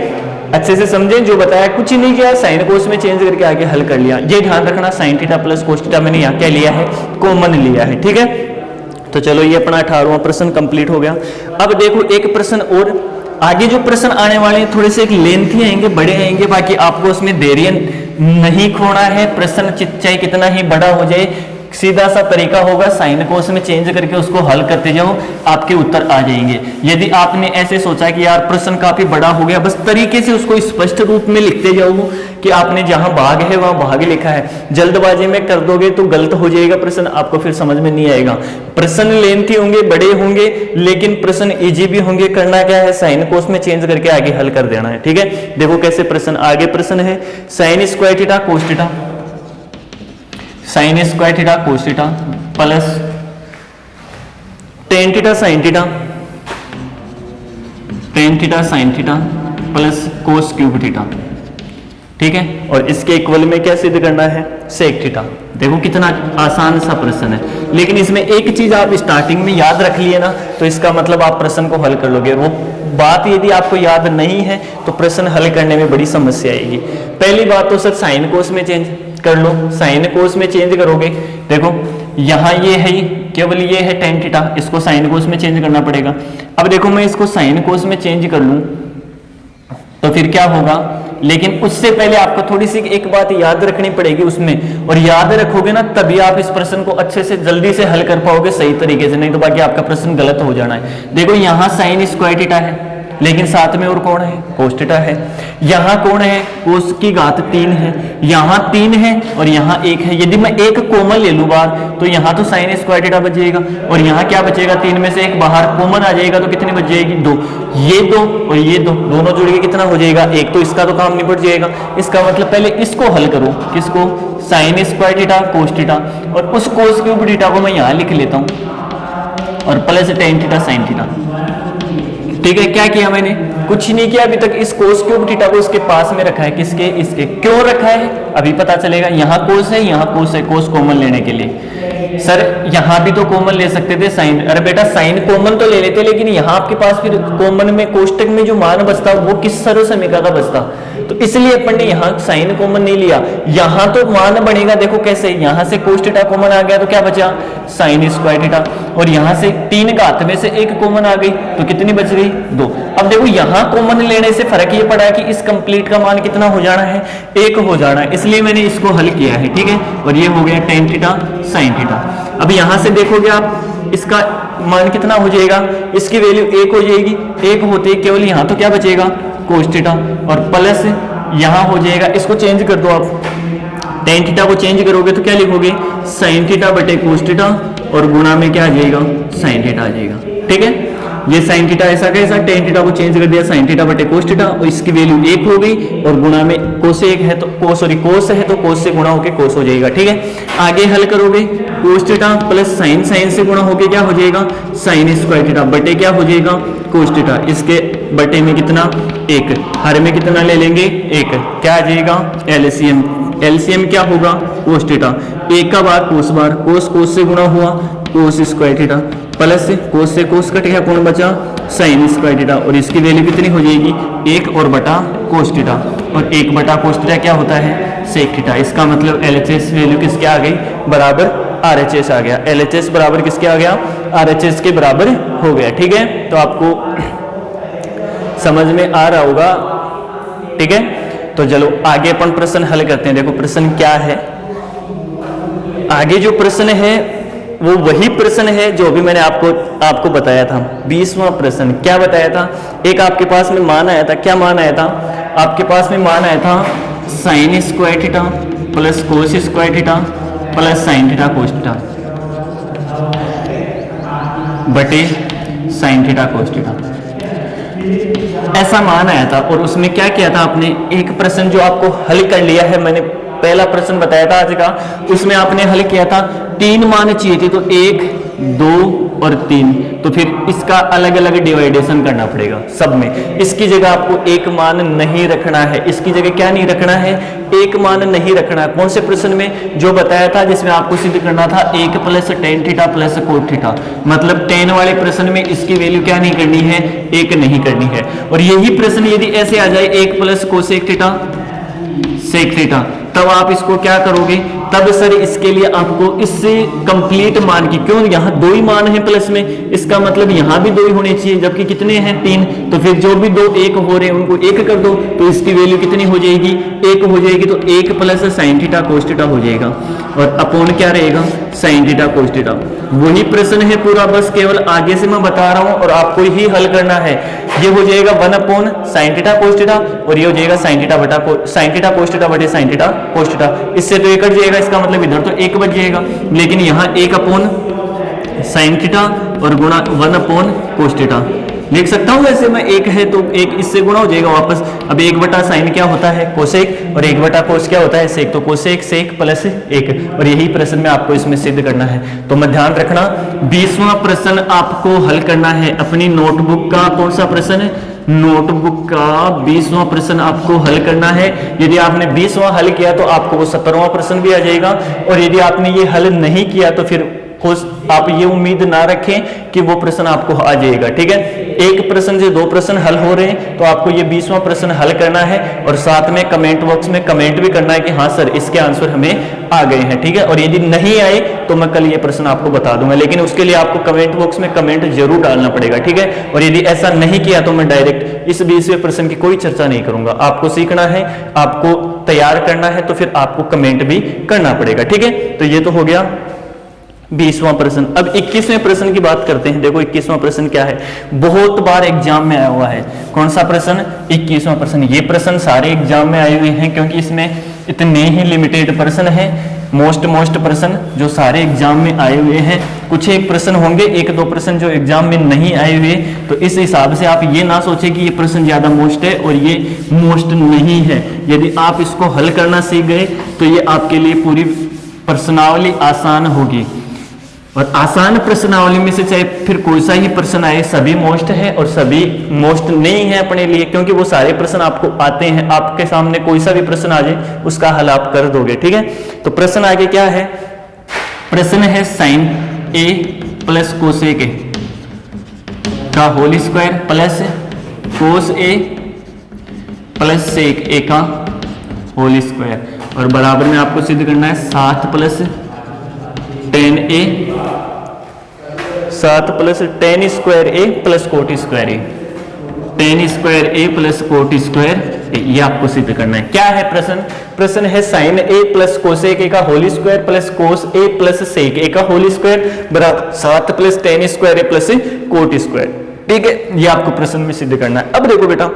अच्छे से समझें, जो बताया कुछ ही नहीं किया, साइन कोस में चेंज करके आगे हल कर लिया। ये ध्यान रखना sign theta plus cos theta मैंने यहाँ क्या लिया है कॉमन लिया है, ठीक है। तो चलो ये अपना 18वां प्रश्न कंप्लीट हो गया। अब देखो एक प्रश्न और, आगे जो प्रश्न आने वाले हैं थोड़े से एक लेंथी आएंगे, बड़े आएंगे, बाकी आपको उसमें देरी नहीं खोना है। प्रश्न चाहे कितना ही बड़ा हो जाए, सीधा सा तरीका होगा, साइन कोस में चेंज करके उसको हल करते जाओ, आपके उत्तर आ जाएंगे। यदि आपने ऐसे सोचा कि यार प्रश्न काफी बड़ा हो गया, बस तरीके से उसको स्पष्ट रूप में लिखते जाओ कि आपने जहां भाग है वहां भाग लिखा है। जल्दबाजी में कर दोगे तो गलत हो जाएगा प्रश्न, आपको फिर समझ में नहीं आएगा। प्रश्न लेंथी होंगे, बड़े होंगे, लेकिन प्रश्न इजी भी होंगे। करना क्या है, साइन कोस में चेंज करके आगे हल कर देना है, ठीक है। देखो कैसे प्रश्न, आगे प्रश्न है sign square theta cos theta, sign square theta cos theta plus tan theta sine theta, ten theta sine theta plus कोस क्यूब थीटा, ठीक है। और इसके इक्वल में क्या सिद्ध करना है, सेक थीटा। देखो कितना आसान सा प्रश्न है, लेकिन इसमें एक चीज आप स्टार्टिंग में याद रख लिए ना तो इसका मतलब आप प्रश्न को हल कर लोगे। वो बात यदि आपको याद नहीं है तो प्रश्न हल करने में बड़ी समस्या आएगी। पहली बात तो सर साइन कोस में चेंज कर लो। साइन कोस में चेंज करोगे, देखो यहाँ ये है, केवल ये है tan थीटा, इसको साइन कोस में चेंज करना पड़ेगा। अब देखो मैं इसको साइन कोस में चेंज कर लूं तो फिर क्या होगा, लेकिन उससे पहले आपको थोड़ी सी एक बात याद रखनी पड़ेगी उसमें, और याद रखोगे ना तभी आप इस प्रश्न को अच्छे से जल्दी से हल कर पाओगे सही तरीके से, नहीं तो बाकी आपका प्रश्न गलत हो जाना है। देखो यहाँ साइन स्क्वायर थीटा है, लेकिन साथ में और कौन है, कोस थीटा है। यहाँ कौन है, कोस की घात 3 है, यहाँ 3 है और यहाँ 1 है। यदि मैं एक कॉमन ले लूं बाहर तो यहाँ तो साइन स्क्वायर थीटा बच जाएगा, और यहाँ क्या बचेगा, 3 में से एक बाहर कॉमन आ जाएगा तो कितनी बच जाएगी, 2। ये 2 और ये 2 दोनों जुड़ के कितना हो जाएगा, 1। तो इसका तो काम निपट जाएगा। इसका मतलब पहले इसको हल करो, किसको, sign square theta cos theta, और उस कोस क्यूब थीटा को मैं यहाँ लिख लेता हूँ और plus tan theta sine theta. ठीक है, क्या किया मैंने, कुछ नहीं किया अभी तक। इस कोस क्यूब थीटा को इसके पास में रखा है, किसके, इसके। क्यों रखा है अभी पता चलेगा। यहाँ कोस है, यहाँ कोस है, कोस कॉमन लेने के लिए। सर यहाँ भी तो कॉमन ले सकते थे साइन, अरे बेटा साइन कॉमन तो ले लेते, लेकिन यहाँ आपके पास फिर कॉमन में कोष्टक में जो मान बचता वो किस सर्व समीकरण का बचता, तो इसलिए अपन ने यहाँ साइन कॉमन नहीं लिया। यहाँ तो मान बनेगा, देखो कैसे, यहाँ से कोस थीटा कॉमन आ गया तो क्या बचा, साइन स्क्वायर थीटा, और यहाँ से 3 घात में से 1 कॉमन आ गई तो कितनी बच गई, 2। अब देखो यहाँ कॉमन लेने से फर्क ये पड़ा है कि इस कंप्लीट का मान कितना हो जाना है, 1 हो जाना है, इसलिए मैंने इसको हल किया है। ठीक है, और ये हो गया tan थीटा साइन थीटा। अब यहाँ से देखोगे आप इसका मान कितना हो जाएगा, इसकी वैल्यू 1 हो जाएगी। 1 होते ही केवल यहाँ तो क्या बचेगा, कोस थीटा, और प्लस यहाँ हो जाएगा, इसको चेंज कर दो आप, tan थीटा को चेंज करोगे तो क्या लिखोगे, साइन थीटा बटे कोस थीटा, और गुणा में क्या आ जाएगा, साइन थीटा आ जाएगा। ठीक है, ये साइन थीटा ऐसा कैसा, tan थीटा को चेंज कर दिया साइन थीटा बटे कोस थीटा, और इसकी वैल्यू 1 हो गई, और गुणा में कोस 1 है तो कोस है तो कोस से गुणा होके कोस हो जाएगा। ठीक है, आगे हल करोगे, cos theta plus sine, sine से गुणा होके क्या हो जाएगा, साइन स्क्वायर थीटा बटे क्या हो जाएगा, कोस थीटा। इसके बटे में कितना, 1, हर में कितना ले लेंगे, 1, क्या आ जाएगा, एलसीएम। एलसीएम क्या होगा, कोस थीटा, 1 का बार कोस, कोस से गुणा हुआ कोस स्क्वायर थीटा, प्लस कोस से कोस कट गया, कौन बचा, साइन स्क्वायर थीटा, और इसकी वैल्यू कितनी हो जाएगी, 1 और बटा कोस थीटा, और 1 बटा कोस थीटा क्या होता है, सेक थीटा। इसका मतलब एलएचएस वैल्यू किसके आ गई, बराबर आरएचएस आ गया। एलएचएस बराबर किसके आ गया, आरएचएस के बराबर हो गया। ठीक है, तो आपको समझ में आ रहा होगा। ठीक है, तो चलो आगे अपन प्रश्न हल करते हैं। देखो प्रश्न क्या है, आगे जो प्रश्न है वो वही प्रश्न है जो अभी मैंने आपको बताया था। 20वां प्रश्न क्या बताया था, एक आपके पास में मान आया था, क्या मान आया था, आपके पास में मान आया था sign square theta plus cos square theta plus sine theta cos theta बटे साइन थीटा कोस थीटा, ऐसा मान आया था। और उसमें क्या किया था आपने, एक प्रश्न जो आपको हल कर लिया है, मैंने पहला प्रश्न बताया था आज का, उसमें आपने हल किया था 3 मान चाहिए थे, तो 1, 2 और 3, तो फिर इसका अलग अलग डिवाइडेशन करना पड़ेगा सब में। इसकी जगह आपको 1 मान नहीं रखना है, इसकी जगह क्या नहीं रखना है, 1 मान नहीं रखना है। कौन से प्रश्न में, जो बताया था जिसमें आपको सिद्ध करना था 1 plus tan theta plus cot theta, मतलब tan वाले प्रश्न में इसकी वैल्यू क्या नहीं करनी है, 1 नहीं करनी है। और यही प्रश्न यदि ऐसे आ जाए 1 plus cosec theta sec theta, तब आप इसको क्या करोगे, तब सर इसके लिए आपको इससे कंप्लीट मान की, क्यों यहाँ 2 ही मान है प्लस में, इसका मतलब यहाँ भी 2 ही होने चाहिए, जबकि कितने हैं 3, तो फिर जो भी 2 1 हो रहे हैं उनको 1 कर दो, तो इसकी वैल्यू कितनी हो जाएगी, 1 हो जाएगी। तो 1 plus sine theta cos theta हो जाएगा, और अपॉन क्या रहेगा, साइन थीटा कोस थीटा। वही प्रश्न है पूरा, बस केवल आगे से मैं बता रहा हूँ और आपको ही हल करना है। ये हो जाएगा 1 upon sine theta cos theta, और ये हो जाएगा साइन थीटा कोस थीटा बटे साइन थीटा कोस थीटा। इससे तो 1 कट जाएगा, इसका मतलब इधर तो 1 बच जाएगा, लेकिन यहाँ 1 अपॉन साइन थीटा और गुणा 1 अपॉन कोस थीटा लिख सकता हूँ। वैसे मैं 1 है तो 1 इससे गुणा हो जाएगा वापस। अब 1 बटा साइन क्या होता है, कोसेक, और 1 बटा कोस क्या होता है, सेक, तो कोसेक सेक प्लस 1, और यही प्रश्न में आपको इसमें सिद्ध करना है। तो मैं ध्यान रखना, 20वां प्रश्न आपको हल करना है अपनी नोटबुक का। कौन सा प्रश्न है, नोटबुक का 20वां प्रश्न आपको हल करना है। यदि आपने 20वां हल किया तो आपको वो 17वां प्रश्न भी आ जाएगा, और यदि आपने ये हल नहीं किया तो फिर आप ये उम्मीद ना रखें कि वो प्रश्न आपको आ जाएगा। ठीक है, एक प्रश्न से 2 प्रश्न हल हो रहे हैं तो आपको ये 20वां प्रश्न हल करना है, और साथ में कमेंट बॉक्स में कमेंट भी करना है कि हाँ सर इसके आंसर हमें आ गए हैं। ठीक है, और यदि नहीं आए तो मैं कल ये प्रश्न आपको बता दूंगा, लेकिन उसके लिए आपको कमेंट बॉक्स में कमेंट जरूर डालना पड़ेगा। ठीक है, और यदि ऐसा नहीं किया तो मैं डायरेक्ट इस 20वें प्रश्न की कोई चर्चा नहीं करूंगा। आपको सीखना है, आपको तैयार करना है, तो फिर आपको कमेंट भी करना पड़ेगा। ठीक है, तो ये तो हो गया 20वां प्रश्न। अब 21वें प्रश्न की बात करते हैं। देखो 21वां प्रश्न क्या है, बहुत बार एग्जाम में आया हुआ है। कौन सा प्रश्न? 21वां प्रश्न। ये प्रश्न सारे एग्जाम में आए हुए हैं क्योंकि इसमें इतने ही लिमिटेड प्रश्न है, मोस्ट प्रश्न जो सारे एग्जाम में आए हुए हैं। कुछ एक प्रश्न होंगे, 1-2 प्रश्न जो एग्जाम में नहीं आए हुए, तो इस हिसाब से आप ये ना सोचें कि ये प्रश्न ज्यादा मोस्ट है और ये मोस्ट नहीं है। यदि आप इसको हल करना सीख गए तो ये आपके लिए पूरी प्रश्नावली आसान होगी। और आसान प्रश्नावली में से चाहे फिर कोई सा ही प्रश्न आए, सभी मोस्ट है और सभी मोस्ट नहीं है अपने लिए, क्योंकि वो सारे प्रश्न आपको आते हैं। आपके सामने कोई सा भी प्रश्न आ जाए उसका हल आप कर दोगे। ठीक है, तो प्रश्न आगे क्या है? प्रश्न है sine A plus cosec A का whole square plus cos A plus sec A का होल स्क्वायर, और बराबर में आपको सिद्ध करना है 7 plus ten A 7 plus tan square A plus cot square A, 10 square A plus cot square ए, ये आपको सिद्ध करना है। क्या है प्रश्न? प्रश्न है sine A plus cosec A का whole square plus cos A plus sec A का होल स्क्वायर बराबर 7 plus tan square A plus cot square. ठीक है, ये आपको प्रश्न में सिद्ध करना है। अब देखो बेटा,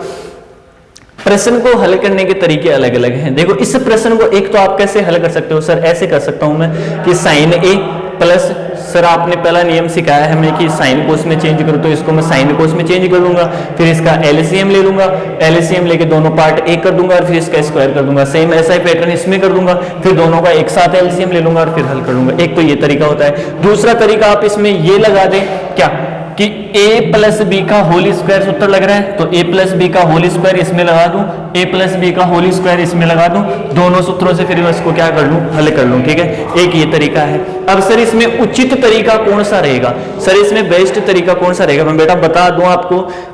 प्रश्न को हल करने के तरीके अलग अलग हैं। देखो इस प्रश्न को एक तो आप कैसे हल कर सकते हो, सर ऐसे कर सकता हूं मैं कि साइन ए प्लस, सर आपने पहला नियम सिखाया है हमें कि साइन कोस में चेंज करो, तो इसको मैं साइन कोस में चेंज कर लूंगा, फिर इसका एलसीएम ले लूंगा, एलसीएम लेके दोनों पार्ट एक कर दूंगा और फिर इसका स्क्वायर कर दूंगा। सेम ऐसा ही पैटर्न इसमें कर दूंगा, फिर दोनों का एक साथ एलसीएम ले लूंगा और फिर हल कर लूंगा। एक तो ये तरीका होता है। दूसरा तरीका आप इसमें ये लगा दें क्या कि a प्लस बी का होल स्क्वायर सूत्र लग रहा है, तो a प्लस बी का होल स्क्वायर इसमें लगा दूं, a प्लस बी का होल स्क्वायर इसमें लगा दूं, दोनों सूत्रों से फिर मैं इसको क्या कर लूं, हल कर लूं। ठीक है, एक ये तरीका है। अब सर इसमें उचित तरीका कौन सा रहेगा, सर इसमें बेस्ट तरीका कौन सा रहेगा, मैं बेटा बता दूं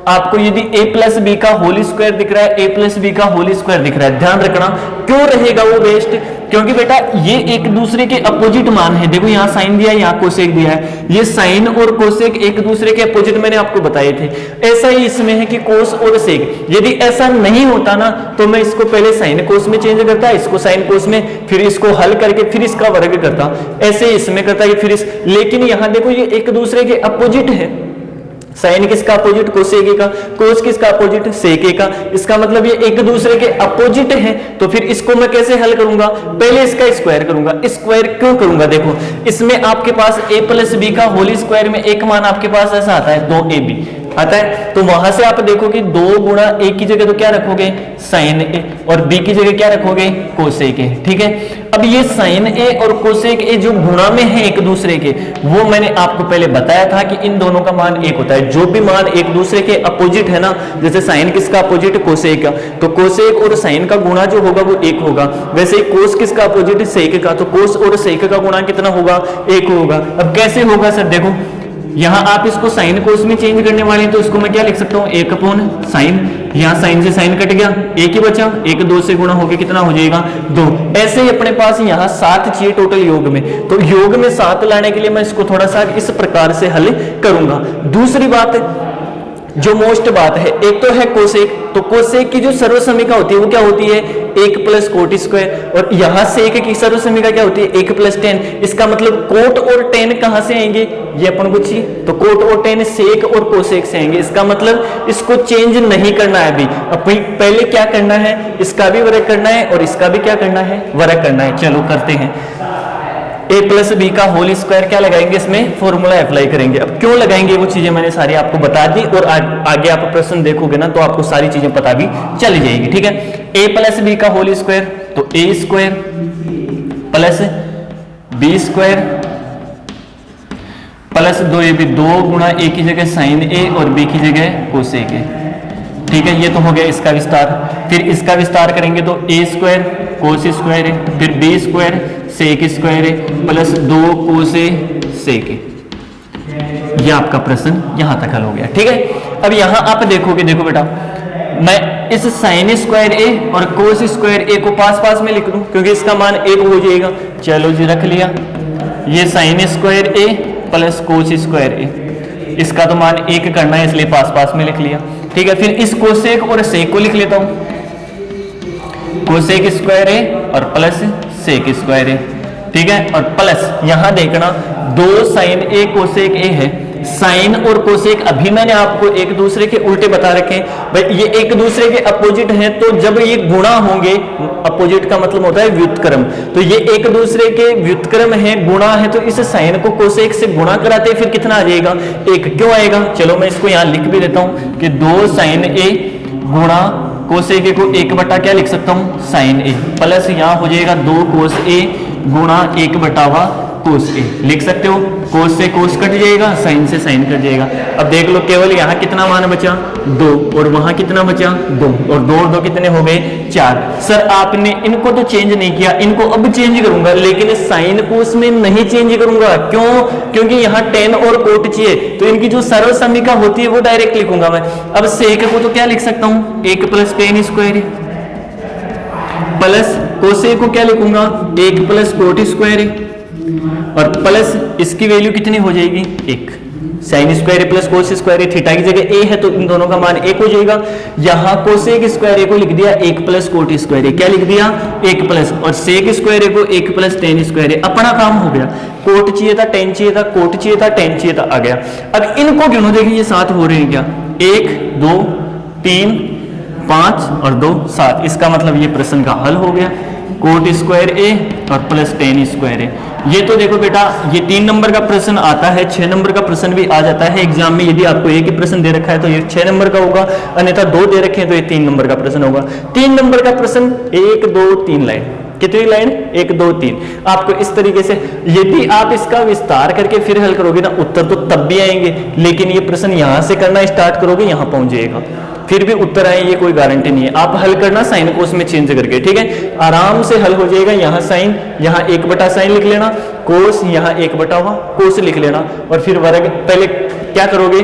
आपको यदि a प्लस बी का होल स्क्वायर दिख रहा है, a प्लस बी का होल स्क्वायर दिख रहा है, ध्यान रखना क्यों रहेगा वो बेस्ट, क्योंकि बेटा ये एक दूसरे के अपोजिट मान है। देखो यहाँ साइन दिया है, यहाँ कोसेक दिया है, ये साइन और कोसेक एक दूसरे के अपोजिट मैंने आपको बताए थे। ऐसा ही इसमें है कि कोस और सेक, यदि ऐसा नहीं होता ना तो मैं इसको पहले साइन कोस में चेंज करता, इसको साइन कोस में, फिर इसको हल करके फिर इसका वर्ग करता, ऐसे इसमें करता कि फिर इस, लेकिन यहां देखो ये एक दूसरे के अपोजिट है। साइन किसका अपोजिट, कोसेक का, कोस किसका अपोजिट, सेक का। इसका मतलब ये एक दूसरे के अपोजिट है, तो फिर इसको मैं कैसे हल करूंगा, पहले इसका स्क्वायर करूंगा। स्क्वायर क्यों करूंगा, देखो इसमें आपके पास a प्लस बी का होल स्क्वायर में एक मान आपके पास ऐसा आता है 2ab आता है, तो वहां से आप देखो कि 2 गुणा a की जगह तो क्या रखोगे, साइन a, और b की जगह क्या रखोगे, कोसेक a। ठीक है, अब ये साइन a और कोसेक a जो गुणा में है एक दूसरे के, वो मैंने आपको पहले बताया था कि इन दोनों का मान एक होता है। जो भी मान एक दूसरे के अपोजिट है ना, जैसे साइन किसका अपोजिट, कोसेक का, तो कोसेक और साइन का गुणा जो होगा वो एक होगा। वैसे कोस किसका अपोजिट, सेक का, तो कोस और सेक का गुणा कितना होगा, एक होगा। अब कैसे होगा सर, देखो यहां आप इसको साइन कोस में चेंज करने वाले हैं, तो इसको मैं क्या लिख सकता हूं, 1 अपॉन साइन, यहां साइन से साइन कट गया, एक ही बचा, 1 2 से गुणा होके कितना हो जाएगा, 2। ऐसे ही अपने पास यहां 7 चाहिए टोटल योग में, तो योग में 7 लाने के लिए मैं इसको थोड़ा सा इस प्रकार से हल करूंगा। दूसरी बात जो मोस्ट बात है, एक तो है कोसेक, तो कोसेक की जो सर्वसमीका होती है वो क्या होती है, 1 प्लस कोट स्क्वायर, और यहां सेक की सर्वसमीका क्या होती है, 1 प्लस 10। इसका मतलब कोट और 10 कहां से आएंगे, ये अपन को चाहिए, तो कोट और 10 सेक और कोसेक से आएंगे। इसका मतलब इसको चेंज नहीं करना है अभी, पहले क्या करना है, इसका भी वर्ग करना है और इसका भी क्या करना है, वर्ग करना है। चलो करते हैं। a प्लस बी का होल स्क्वायर क्या लगाएंगे, इसमें फॉर्मूला अप्लाई करेंगे। अब क्यों लगाएंगे वो चीजें मैंने सारी आपको बता दी, और आगे आप प्रश्न देखोगे ना तो आपको सारी चीजें पता भी चली जाएगी। ठीक है, a प्लस बी का होल स्क्वायर, तो a square plus B square plus 2ab, 2 गुणा a की जगह साइन a और b की जगह कोसेक a। ठीक है, ये तो हो गया इसका विस्तार। फिर इसका विस्तार करेंगे तो ए स्क्वायर कोस स्क्वायर है, फिर बी स्क्वायर सेक स्क्वायर है प्लस 2 कोस ए सेक ए। ये आपका प्रश्न यहां तक हल हो गया। ठीक है, अब यहां आप देखोगे, देखो बेटा मैं इस साइन स्क्वायर ए और कोस स्क्वायर ए को पास पास में लिख दूं क्योंकि इसका मान 1 हो जाएगा। चलो जी रख लिया, ये sine square A plus cos square ए, इसका तो मान 1 करना है इसलिए पास पास में लिख लिया। ठीक है, फिर इस कोसेक और सेक को लिख लेता हूं, कोसेक स्क्वायर ए और प्लस सेक स्क्वायर ए। ठीक है, और प्लस यहां देखना 2 साइन ए कोसेक ए है, साइन और कोसेक अभी मैंने आपको एक दूसरे के उल्टे बता रखे हैं भाई, ये एक दूसरे के अपोजिट हैं तो जब ये गुणा होंगे, अपोजिट का मतलब होता है व्युत्क्रम, तो ये एक दूसरे के व्युत्क्रम है, गुणा है, तो इस साइन को कोसेक से गुणा कराते फिर कितना आ जाएगा 1। क्यों आएगा, चलो मैं इसको यहां लिख भी देता हूं कि 2 साइन ए गुणा कोसेक ए को 1 बटा क्या लिख सकता हूं साइन ए, प्लस यहां हो जाएगा 2 कोस ए गुणा 1 बटावा कोस ए, लिख सकते हो। कोस से कोस कट जाएगा, साइन से साइन कट जाएगा। अब देख लो केवल यहाँ कितना मान बचा 2 और वहां कितना बचा 2 और 2 और 2 कितने हो गए 4। सर आपने इनको तो चेंज नहीं किया, इनको अब चेंज करूंगा लेकिन साइन को उसमें नहीं चेंज करूंगा। क्यों, क्योंकि यहाँ टेन और कोट चाहिए तो इनकी जो सरल समीका होती है वो डायरेक्ट लिखूंगा मैं। अब सेक को तो क्या लिख सकता हूँ 1 plus tan square plus cosec को क्या लिखूंगा 1 प्लस कोट स्क्वायर और प्लस इसकी वैल्यू कितनी हो जाएगी 1। Sine square plus cos square theta की जगह ए है तो इन दोनों का मान 1 हो जाएगा। यहां कोसेक स्क्वायर ए को लिख दिया 1 प्लस कोट स्क्वायर ए, क्या लिख दिया 1 प्लस, और सेक स्क्वायर ए को 1 प्लस टेन स्क्वायर ए। अपना काम हो गया, कोट चाहिए था टेन चाहिए था, कोट चाहिए था टेन चाहिए था, आ गया। अब इनको गिनो, देखिए ये 7 हो रहे हैं क्या, 1 2 3 5 और 2 7, इसका मतलब ये प्रश्न का हल हो गया। कोट स्क्वायर ए और प्लस टेन स्क्वायर ए। ये तो देखो बेटा ये 3 नंबर का प्रश्न आता है, 6 नंबर का प्रश्न भी आ जाता है एग्जाम में। यदि आपको एक ही प्रश्न दे रखा है तो ये 6 नंबर का होगा, अन्यथा 2 दे रखे हैं तो ये 3 नंबर का प्रश्न होगा। 3 नंबर का प्रश्न 1 2 3 लाइन, कितनी लाइन 1 2 3। आपको इस तरीके से यदि आप इसका विस्तार करके फिर हल करोगे ना, उत्तर तो तब भी आएंगे, लेकिन ये प्रश्न यहां से करना स्टार्ट करोगे यहां पहुंच जाएगा, फिर भी उत्तर आए ये कोई गारंटी नहीं है। आप हल करना साइन को उसमें चेंज करके, ठीक है, आराम से हल हो जाएगा। यहाँ साइन, यहाँ 1 बटा साइन लिख लेना, कोस यहाँ 1 बटा हुआ कोस लिख लेना, और फिर वर्ग पहले क्या करोगे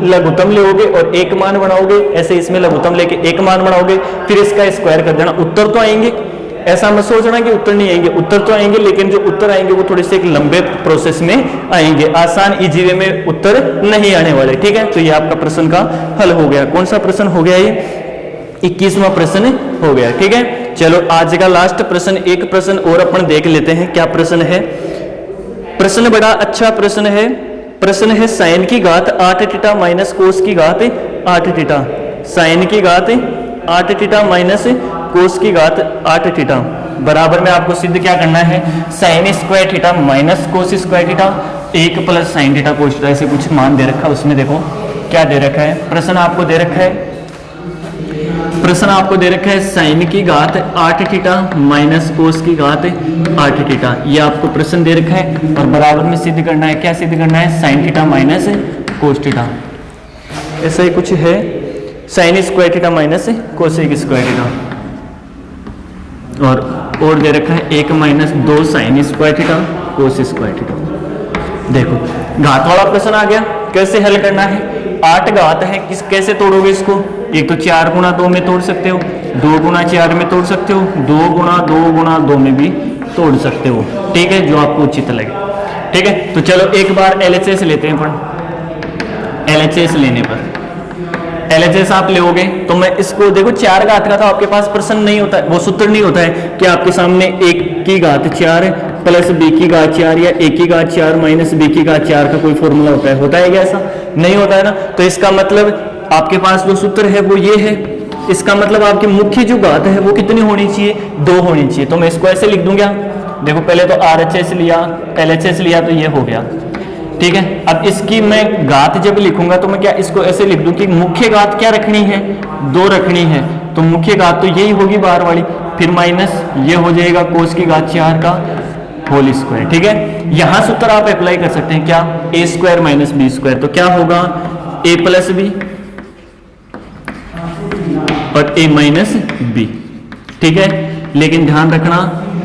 लघुत्तम लोगे और 1 मान बनाओगे, ऐसे इसमें लघुत्तम लेके 1 मान बनाओगे, फिर इसका स्क्वायर कर देना, उत्तर तो आएंगे। ऐसा मत सोचना कि उत्तर नहीं आएंगे, उत्तर तो आएंगे, लेकिन जो उत्तर आएंगे वो थोड़े से एक लंबे प्रोसेस में आएंगे, आसान इजी वे में उत्तर नहीं आने वाले। ठीक है, तो ये आपका प्रश्न का हल हो गया। कौन सा प्रश्न हो गया, ये 21वां प्रश्न हो गया। ठीक है, चलो आज का लास्ट प्रश्न, एक प्रश्न और अपन देख लेते हैं क्या प्रश्न है। प्रश्न बड़ा अच्छा प्रश्न है, प्रश्न है साइन की घात 8 थीटा माइनस कोस की घात 8 थीटा, साइन की घात 8 थीटा माइनस कोस की घात 8 थीटा बराबर में आपको सिद्ध क्या करना है, sign square theta minus cos square theta 1 plus sine theta cos theta. ऐसे कुछ मान दे रखा है, उसमें देखो क्या दे रखा है, प्रश्न आपको दे रखा है, प्रश्न आपको दे रखा है साइन की घात 8 थीटा माइनस कोस की घात 8 थीटा, ये आपको प्रश्न दे रखा है और बराबर में सिद्ध करना है। क्या सिद्ध करना है, sine theta minus cos theta, ऐसा ही कुछ है, sign square theta minus cosec square theta, और दे रखा है 1 minus 2 sign square theta cos square theta. देखो घात वाला प्रश्न आ गया, कैसे हल करना है, 8 घात है, किस कैसे तोड़ोगे इसको, एक तो 4 गुणा 2 में तोड़ सकते हो, 2 गुणा 4 में तोड़ सकते हो, 2 गुणा 2 में भी तोड़ सकते हो। ठीक है, जो आपको उचित लगे। ठीक है, तो चलो एक बार LHS लेते हैं अपन। LHS लेने पर LHS आप लोगे तो मैं इसको देखो 4 घात का तो आपके पास प्रश्न नहीं होता है, वो सूत्र नहीं होता है कि आपके सामने 1 की घात 4 प्लस b की घात 4 या 1 की घात 4 माइनस b की घात 4 का कोई फॉर्मूला होता है क्या, ऐसा नहीं होता है ना। तो इसका मतलब आपके पास जो सूत्र है वो ये है, इसका मतलब आपकी मुख्य जो घात है वो कितनी होनी चाहिए, 2 होनी चाहिए। तो मैं इसको ऐसे लिख दूंगा, देखो पहले तो RHS लिया, LHS लिया, तो ये हो गया। ठीक है, अब इसकी मैं घात जब लिखूंगा तो मैं क्या इसको ऐसे लिख दूं कि मुख्य घात क्या रखनी है, 2 रखनी है, तो मुख्य घात तो यही होगी बाहर वाली, फिर माइनस ये हो जाएगा कोस की घात 4 का होल स्क्वायर। ठीक है, यहां सूत्र आप अप्लाई कर सकते हैं क्या, a square minus B square, तो क्या होगा a प्लस बी और a माइनस बी, ठीक है। लेकिन ध्यान रखना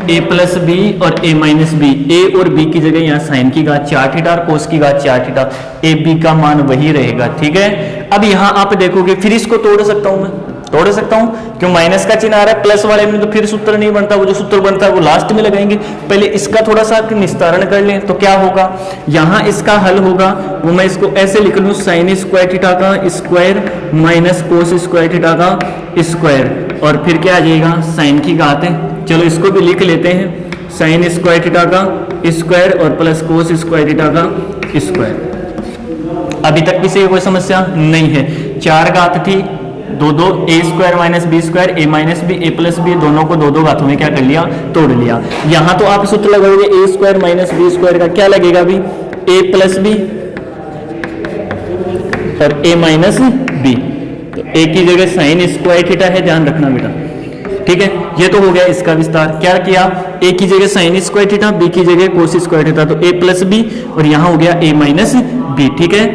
a प्लस बी और a माइनस बी, a और b की जगह यहाँ साइन की घात 4 थीटा और कोस की घात 4 थीटा, a b का मान वही रहेगा, ठीक है। अब यहाँ आप देखोगे फिर इसको तोड़ सकता हूं, मैं तोड़ सकता हूं, क्यों माइनस का चिन्ह आ रहा है प्लस वाले में, तो फिर सूत्र नहीं बनता, वो जो सूत्र बनता है वो लास्ट में लगाएंगे। पहले इसका थोड़ा सा निस्तारण कर लें तो क्या होगा, यहाँ इसका हल होगा वो मैं इसको ऐसे लिख लूँ, साइन स्क्वायर थीटा का square minus cos square theta का स्क्वायर, और फिर क्या आ जाएगा साइन की घात है। चलो इसको भी लिख लेते हैं, साइन स्क्वायर थीटा का स्क्वायर और प्लस कोस स्क्वायर थीटा का स्क्वायर। अभी तक किसी कोई समस्या नहीं है। 4 घात थी, दो ए square minus B square, A minus b, a plus B, दोनों को दो घातों में क्या कर लिया, तोड़ लिया। यहां तो आप सूत्र लगाओगे ए स्क्वायर माइनस बी स्क्वायर का क्या लगेगा अभी, ए प्लस बी और ए माइनस बी, तो ए की जगह साइन स्क्वायर थीटा है, ध्यान रखना बेटा, ठीक है। ये तो हो गया इसका विस्तार। क्या किया, ए की जगह साइन स्क्वायर थीटा, बी की जगह कोस स्क्वायर थीटा, तो ए प्लस बी और यहां हो गया ए माइनस बी, ठीक है।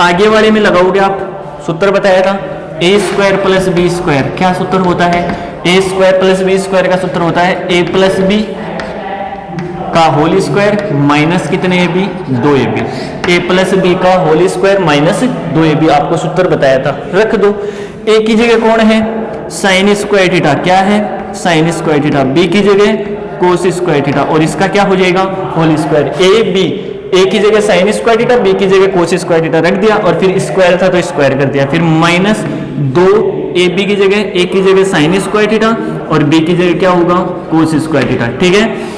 आगे वाले में लगाओगे आप, सूत्र बताया था a square plus B square, क्या सूत्र होता है, a square plus B square का सूत्र होता है ए प्लस बी का होल स्क्वायर माइनस कितने a b, 2 a b, a plus B का whole square minus 2 a b, आपको सूत्र बताया था, रख दो। ए की जगह कौन है, साइन स्क्वायर थीटा, क्या है साइन स्क्वायर थीटा, बी की जगह कोस स्क्वायर थीटा, और इसका क्या हो जाएगा होल स्क्वायर, ए बी, ए की जगह साइन स्क्वायर थीटा, बी की जगह कोस स्क्वायर थीटा रख दिया, और फिर स्क्वायर था तो स्क्वायर कर दिया, फिर माइनस 2 ए बी की जगह, ए की जगह साइन स्क्वायर थीटा और बी की जगह क्या होगा कोस स्क्वायर थीटा, ठीक है।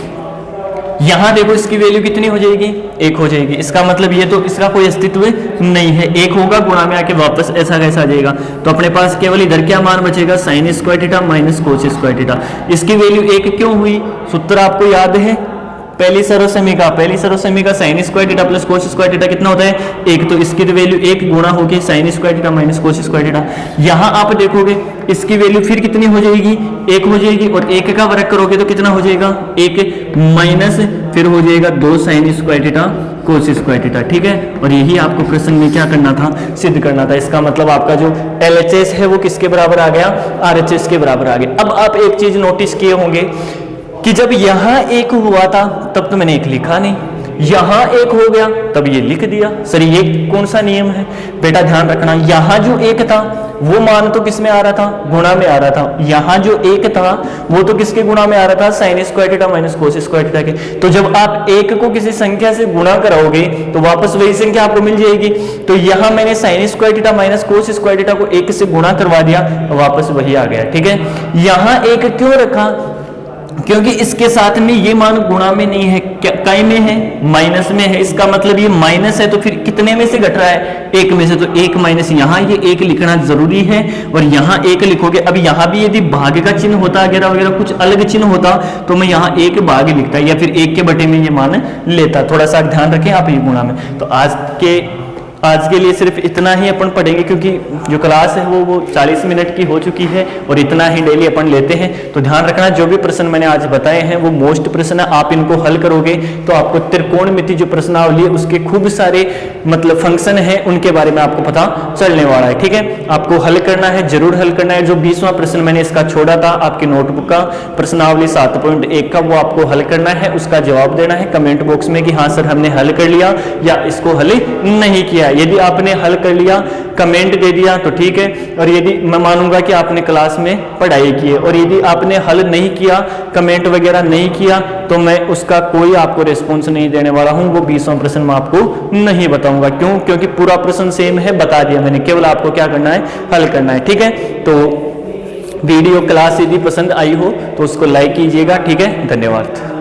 यहां देखो इसकी वैल्यू कितनी हो जाएगी, 1 हो जाएगी, इसका मतलब ये तो इसका कोई अस्तित्व नहीं है, 1 होगा गुणा में आके वापस ऐसा कैसा आ जाएगा, तो अपने पास केवल इधर क्या मान बचेगा, sine square theta minus cos square theta. इसकी वैल्यू 1 क्यों हुई, सूत्र आपको याद है, पहली सर्वसमीका sine square theta plus cos square theta कितना होता है 1, तो इसकी तो वैल्यू 1 गुणा होगी sign square theta minus cos square theta. यहां आप देखोगे इसकी वैल्यू फिर कितनी हो जाएगी, 1 हो जाएगी, और 1 का वर्ग करोगे तो कितना हो जाएगा 1 माइनस फिर हो जाएगा 2 sign square theta cos square theta, ठीक है। और यही आपको प्रश्न में क्या करना था, सिद्ध करना था। इसका मतलब आपका जो LHS है वो किसके बराबर आ गया, RHS के बराबर आ गया। अब आप एक चीज नोटिस किए होंगे कि जब यहां 1 हुआ था तब तो मैंने 1 लिखा नहीं, यहां 1 हो गया तब ये लिख दिया। सर ये कौन सा नियम है बेटा, ध्यान रखना, यहां जो 1 था वो मान तो किस में आ रहा था, गुणा में आ रहा था। यहां जो 1 था वो तो किसके गुणा में आ रहा था, sign square theta minus cos square theta के। तो जब आप 1 को किसी संख्या से गुणा कराओगे तो वापस वही संख्या आपको मिल जाएगी। तो यहां मैंने sign square theta minus cos square theta को 1 से गुणा करवा दिया, वापस वही आ गया, ठीक है। यहां 1 क्यों रखा, क्योंकि इसके साथ में ये मान गुणा में नहीं है, काय में है, माइनस में है। इसका मतलब ये माइनस है तो फिर कितने में से घट रहा है, 1 में से, तो 1 माइनस, यहाँ ये 1 लिखना जरूरी है और यहाँ 1 लिखोगे। अब यहाँ भी यदि भाग का चिन्ह होता वगैरह वगैरह कुछ अलग चिन्ह होता तो मैं यहाँ 1 भाग लिखता या फिर 1 के बटे में ये मान लेता। थोड़ा सा ध्यान रखें आप ये गुणा में। तो आज के लिए सिर्फ इतना ही अपन पढ़ेंगे, क्योंकि जो क्लास है वो 40 मिनट की हो चुकी है और इतना ही डेली अपन लेते हैं। तो ध्यान रखना, जो भी प्रश्न मैंने आज बताए हैं वो मोस्ट प्रश्न है, आप इनको हल करोगे तो आपको त्रिकोणमिति जो प्रश्नावली है उसके खूब सारे मतलब फंक्शन है, उनके बारे में आपको पता चलने वाला है, ठीक है। आपको हल करना है, जरूर हल करना है। जो 20वां प्रश्न मैंने इसका छोड़ा था आपकी नोटबुक का, प्रश्नावली 7.1 का, वो आपको हल करना है, उसका जवाब देना है कमेंट बॉक्स में कि हाँ सर हमने हल कर लिया या इसको हल नहीं किया। यदि आपने हल कर लिया, कमेंट दे दिया तो ठीक है, और यदि मैं मानूंगा कि आपने क्लास में पढ़ाई की है, और यदि आपने हल नहीं किया, कमेंट वगैरह नहीं किया, तो मैं उसका कोई आपको रिस्पॉन्स नहीं देने वाला हूं। वो 20वां प्रश्न मैं आपको नहीं बताऊंगा, क्यों, क्योंकि पूरा प्रश्न सेम है, बता दिया मैंने, केवल आपको क्या करना है, हल करना है, ठीक है। तो वीडियो क्लास यदि पसंद आई हो तो उसको लाइक कीजिएगा, ठीक है। धन्यवाद।